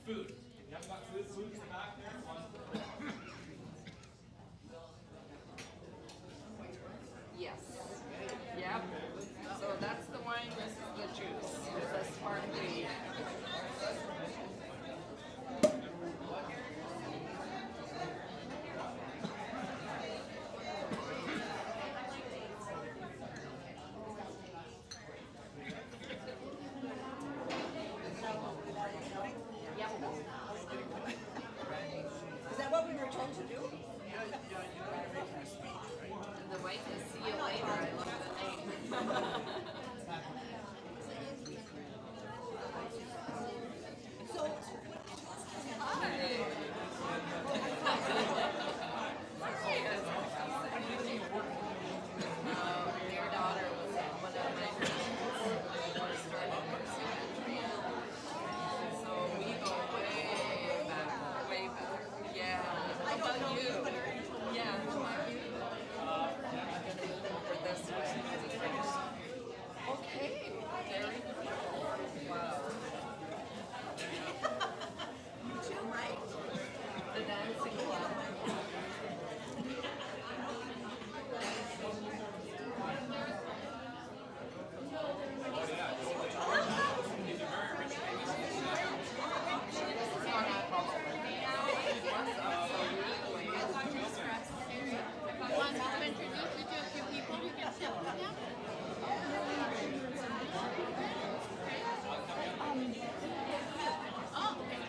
Food. You haven't got food? Food's in the back there? Yes. Yep. So that's the wine, this is the juice. The sparkly. Is that what we were told to do? The white is see you later. I love the name. So, Your daughter was one of my friends started nursing at Tria. So we go way back, way back. Yeah. How about you? Yeah, how about you? Over this way. Okay, very cool. Wow. you too, right? The dancing club. Want me to introduce you to a few people who can sit with them? Oh, okay.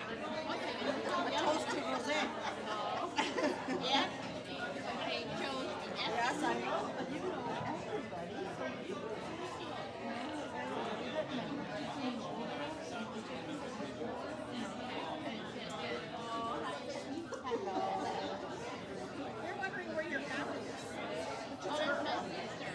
Toast to Rosé. Yeah? Okay, chose. Yes. Yes, I know, but you know everybody, so you They're wondering where your family is. Oh, that's my sister.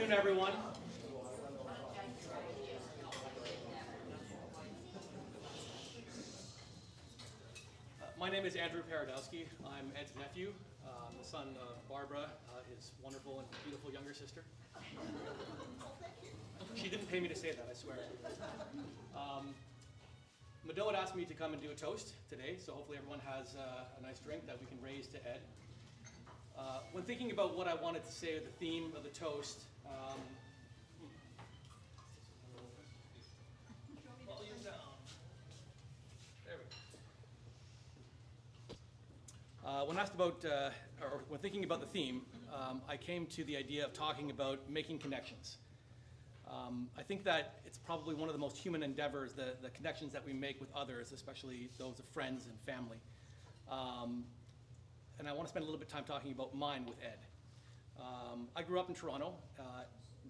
afternoon, everyone. My name is Andrew Paradowski. I'm Ed's nephew, the son of Barbara, his wonderful and beautiful younger sister. She didn't pay me to say that, I swear. Mado had asked me to come and do a toast today, so hopefully everyone has a nice drink that we can raise to Ed. When thinking about what I wanted to say, the theme of the toast, when asked about, or when thinking about the theme, I came to the idea of talking about making connections. I think that it's probably one of the most human endeavors, the connections that we make with others, especially those of friends and family. And I want to spend a little bit of time talking about mine with Ed. I grew up in Toronto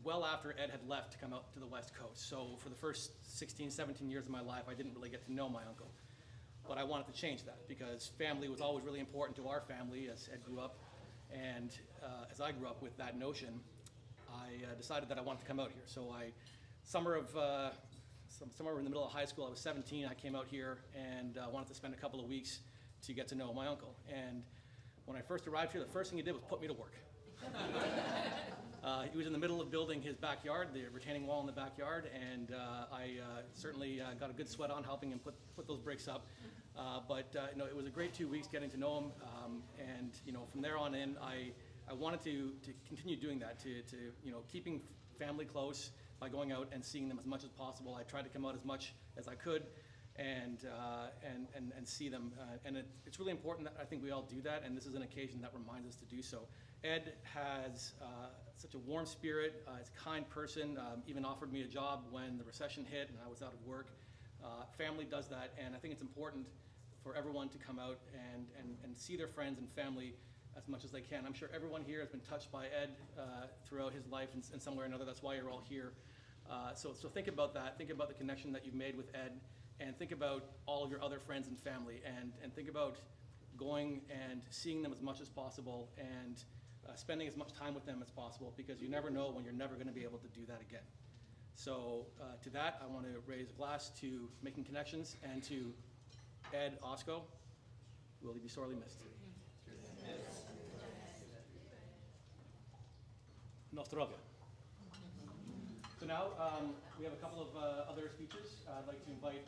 well after Ed had left to come out to the West Coast. So for the first 16, 17 years of my life, I didn't really get to know my uncle. But I wanted to change that because family was always really important to our family as Ed grew up. And as I grew up with that notion, I decided that I wanted to come out here. So somewhere in the middle of high school, I was 17, I came out here and wanted to spend a couple of weeks to get to know my uncle. And when I first arrived here, the first thing he did was put me to work. He was in the middle of building his backyard, the retaining wall in the backyard, and I certainly got a good sweat on helping him put those bricks up. But it was a great 2 weeks getting to know him, and from there on in, I wanted to continue doing that, to keeping family close by going out and seeing them as much as possible. I tried to come out as much as I could and see them. And it's really important that I think we all do that, and this is an occasion that reminds us to do so. Ed has such a warm spirit, he's a kind person, even offered me a job when the recession hit and I was out of work. Family does that, and I think it's important for everyone to come out and see their friends and family as much as they can. I'm sure everyone here has been touched by Ed throughout his life in some way or another. That's why you're all here. So think about that. Think about the connection that you've made with Ed, and think about all of your other friends and family, and think about going and seeing them as much as possible and spending as much time with them as possible, because you never know when you're never going to be able to do that again. So to that, I want to raise a glass to making connections, and to Ed Osko. Will he be sorely missed? Nostrovia. So now we have a couple of other speakers. I'd like to invite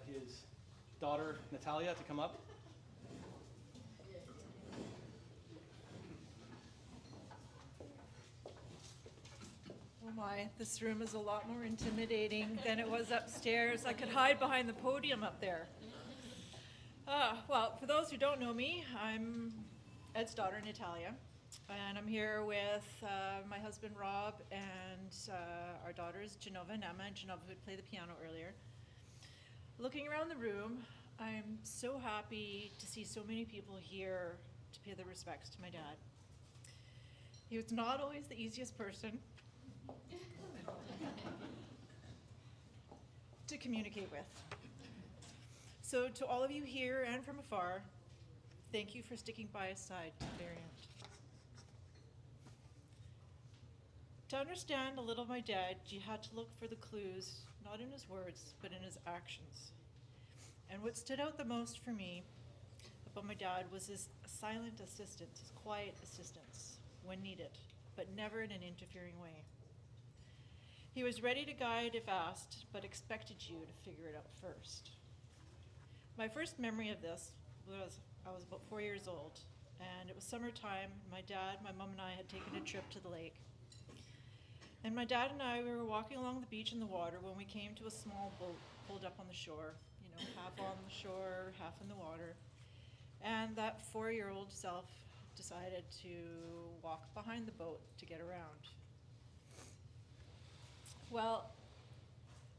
his daughter, Natalia, to come up. Oh my, this room is a lot more intimidating than it was upstairs. I could hide behind the podium up there. Well, for those who don't know me, I'm Ed's daughter, Natalia, and I'm here with my husband, Rob, and our daughters, Genova and Emma, and Genova would play the piano earlier. Looking around the room, I'm so happy to see so many people here to pay their respects to my dad. He was not always the easiest person to communicate with. So to all of you here and from afar, thank you for sticking by his side to the very end. To understand a little of my dad, you had to look for the clues, not in his words, but in his actions. And what stood out the most for me about my dad was his silent assistance, his quiet assistance when needed, but never in an interfering way. He was ready to guide if asked, but expected you to figure it out first. My first memory of this was I was about 4 years old, and it was summertime. My dad, my mom, and I had taken a trip to the lake. And my dad and I, we were walking along the beach in the water when we came to a small boat pulled up on the shore, half on the shore, half in the water. And that 4-year-old self decided to walk behind the boat to get around. Well,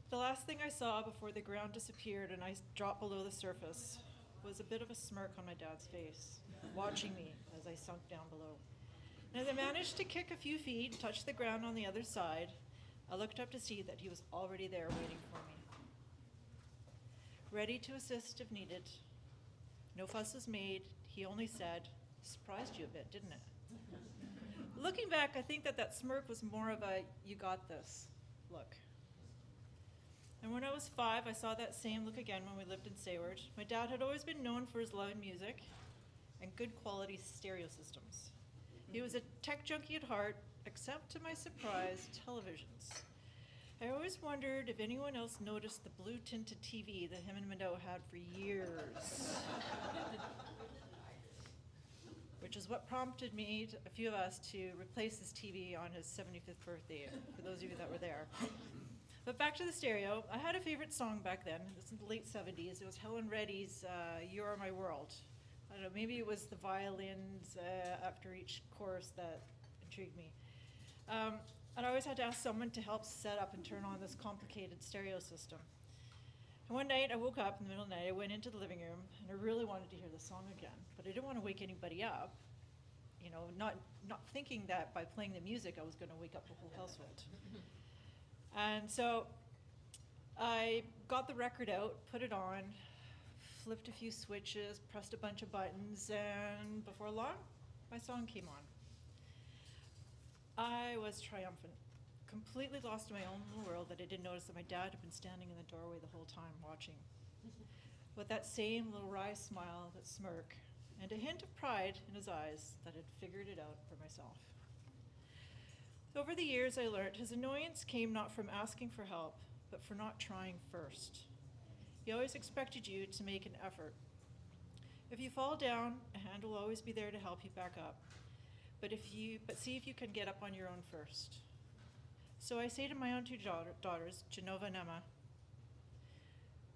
the last thing I saw before the ground disappeared and I dropped below the surface was a bit of a smirk on my dad's face, watching me as I sunk down below. And as I managed to kick a few feet, touch the ground on the other side, I looked up to see that he was already there waiting for me. Ready to assist if needed. No fuss was made. He only said, "Surprised you a bit, didn't it?" Looking back, I think that smirk was more of a "you got this" look. And when I was 5, I saw that same look again when we lived in Sayward. My dad had always been known for his love in music and good quality stereo systems. He was a tech junkie at heart, except to my surprise, televisions. I always wondered if anyone else noticed the blue tinted TV that him and Mado had for years. Which is what prompted me, a few of us, to replace his TV on his 75th birthday, for those of you that were there. But back to the stereo, I had a favorite song back then. This was in the late 70s. It was Helen Reddy's You Are My World. I don't know, maybe it was the violins after each chorus that intrigued me. And I always had to ask someone to help set up and turn on this complicated stereo system. And one night I woke up in the middle of the night, I went into the living room, and I really wanted to hear the song again, but I didn't want to wake anybody up, you know, not thinking that by playing the music I was going to wake up the whole household. And so I got the record out, put it on, flipped a few switches, pressed a bunch of buttons, and before long, my song came on. I was triumphant, completely lost in my own little world that I didn't notice that my dad had been standing in the doorway the whole time watching. With that same little wry smile, that smirk, and a hint of pride in his eyes that I'd figured it out for myself. Over the years, I learned his annoyance came not from asking for help, but for not trying first. He always expected you to make an effort. If you fall down, a hand will always be there to help you back up. But see if you can get up on your own first. So I say to my own 2 daughters, Genova and Emma,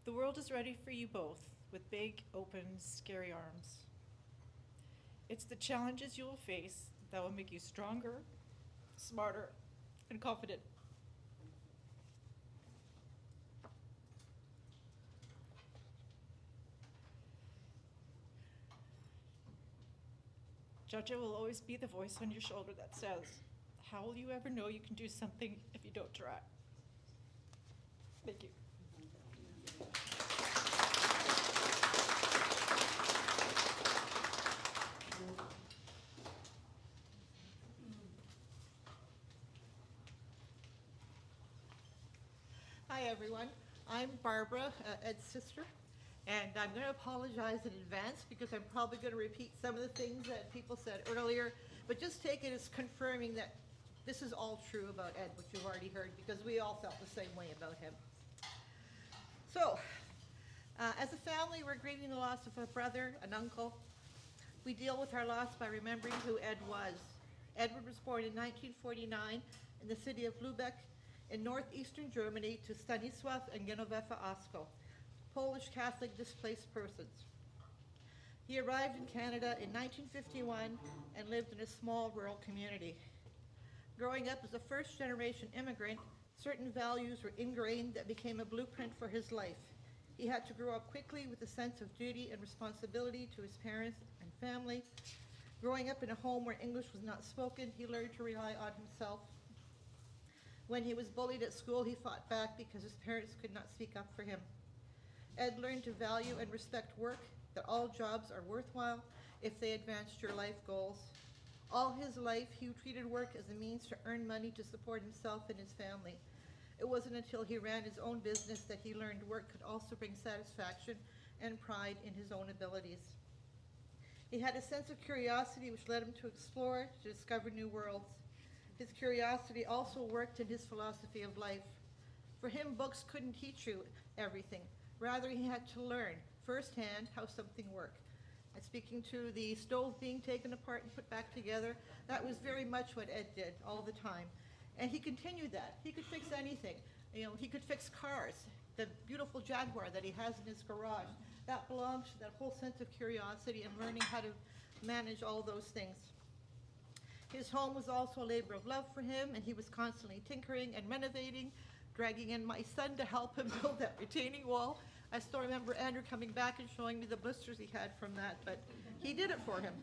the world is ready for you both with big, open, scary arms. It's the challenges you will face that will make you stronger, smarter, and confident. Jaja will always be the voice on your shoulder that says, how will you ever know you can do something if you don't try? Thank you. Hi, everyone. I'm Barbara, Ed's sister, and I'm going to apologize in advance because I'm probably going to repeat some of the things that people said earlier, but just take it as confirming that this is all true about Ed, which you've already heard, because we all felt the same way about him. So, as a family, we're grieving the loss of a brother, an uncle. We deal with our loss by remembering who Ed was. Edward was born in 1949 in the city of Lübeck in northeastern Germany to Stanisław and Genovefa Osko, Polish Catholic displaced persons. He arrived in Canada in 1951 and lived in a small rural community. Growing up as a first-generation immigrant, certain values were ingrained that became a blueprint for his life. He had to grow up quickly with a sense of duty and responsibility to his parents and family. Growing up in a home where English was not spoken, he learned to rely on himself. When he was bullied at school, he fought back because his parents could not speak up for him. Ed learned to value and respect work, that all jobs are worthwhile if they advanced your life goals. All his life, he treated work as a means to earn money to support himself and his family. It wasn't until he ran his own business that he learned work could also bring satisfaction and pride in his own abilities. He had a sense of curiosity which led him to explore, to discover new worlds. His curiosity also worked in his philosophy of life. For him, books couldn't teach you everything. Rather, he had to learn firsthand how something worked. And speaking to the stove being taken apart and put back together, that was very much what Ed did all the time. And he continued that. He could fix anything. You know, he could fix cars. The beautiful Jaguar that he has in his garage, that belongs to that whole sense of curiosity and learning how to manage all those things. His home was also a labor of love for him, and he was constantly tinkering and renovating, dragging in my son to help him build that retaining wall. I still remember Andrew coming back and showing me the blisters he had from that, but he did it for him.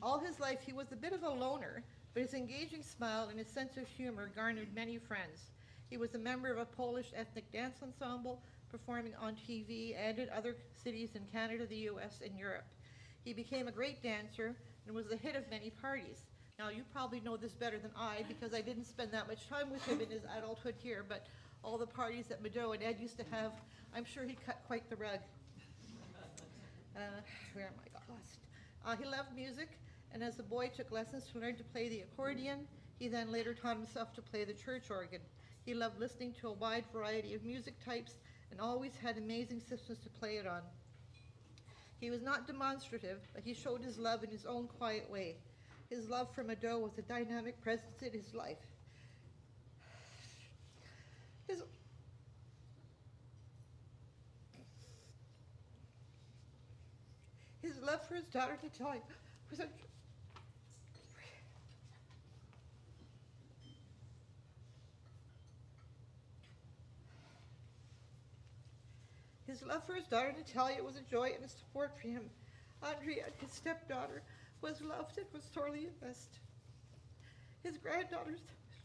All his life, he was a bit of a loner, but his engaging smile and his sense of humor garnered many friends. He was a member of a Polish ethnic dance ensemble, performing on TV and in other cities in Canada, the US, and Europe. He became a great dancer and was the hit of many parties. Now, you probably know this better than I because I didn't spend that much time with him in his adulthood here, but all the parties that Mado and Ed used to have, I'm sure he cut quite the rug. Where am I? Got lost. He loved music, and as a boy took lessons to learn to play the accordion. He then later taught himself to play the church organ. He loved listening to a wide variety of music types and always had amazing systems to play it on. He was not demonstrative, but he showed his love in his own quiet way. His love for Mado was a dynamic presence in his life. His love for his daughter Natalia was a His love for his daughter Natalia was a joy and a support for him. Andrea, his stepdaughter, was loved and was sorely missed. His granddaughters,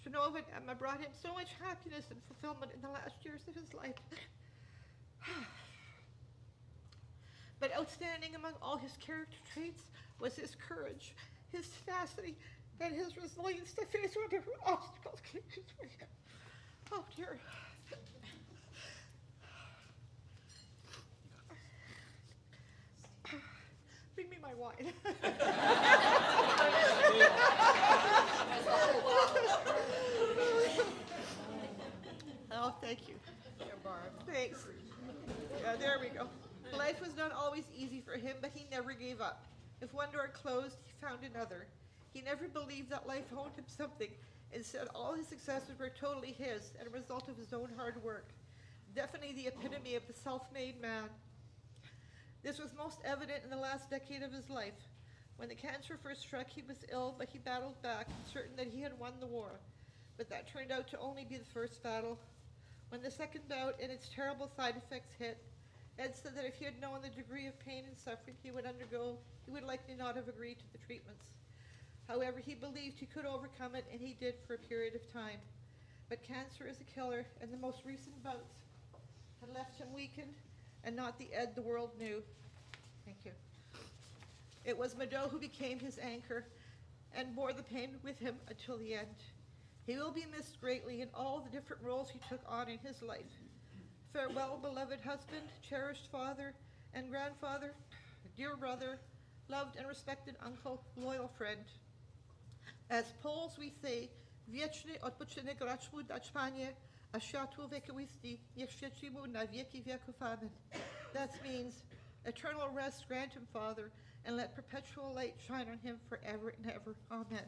Genova and Emma, brought him so much happiness and fulfillment in the last years of his life. But outstanding among all his character traits was his courage, his tenacity, and his resilience to face whatever obstacles came his way. Oh dear. Bring me my wine. Oh, thank you. There, Barb. Thanks. Yeah, there we go. Life was not always easy for him, but he never gave up. If one door closed, he found another. He never believed that life owed him something. Instead, all his successes were totally his and a result of his own hard work. Definitely the epitome of the self-made man. This was most evident in the last decade of his life. When the cancer first struck, he was ill, but he battled back, certain that he had won the war. But that turned out to only be the first battle. When the second bout and its terrible side effects hit, Ed said that if he had known the degree of pain and suffering he would undergo, he would likely not have agreed to the treatments. However, he believed he could overcome it, and he did for a period of time. But cancer is a killer, and the most recent bouts had left him weakened, and not the Ed the world knew. Thank you. It was Mado who became his anchor and bore the pain with him until the end. He will be missed greatly in all the different roles he took on in his life. Farewell, beloved husband, cherished father and grandfather, dear brother, loved and respected uncle, loyal friend. As Poles we say, wieczny odpoczynek racz mu dać, Panie, a światło wiekuisti niech świeci mu na wieki wieków. Amen. That means, eternal rest grant him, Father, and let perpetual light shine on him forever and ever. Amen.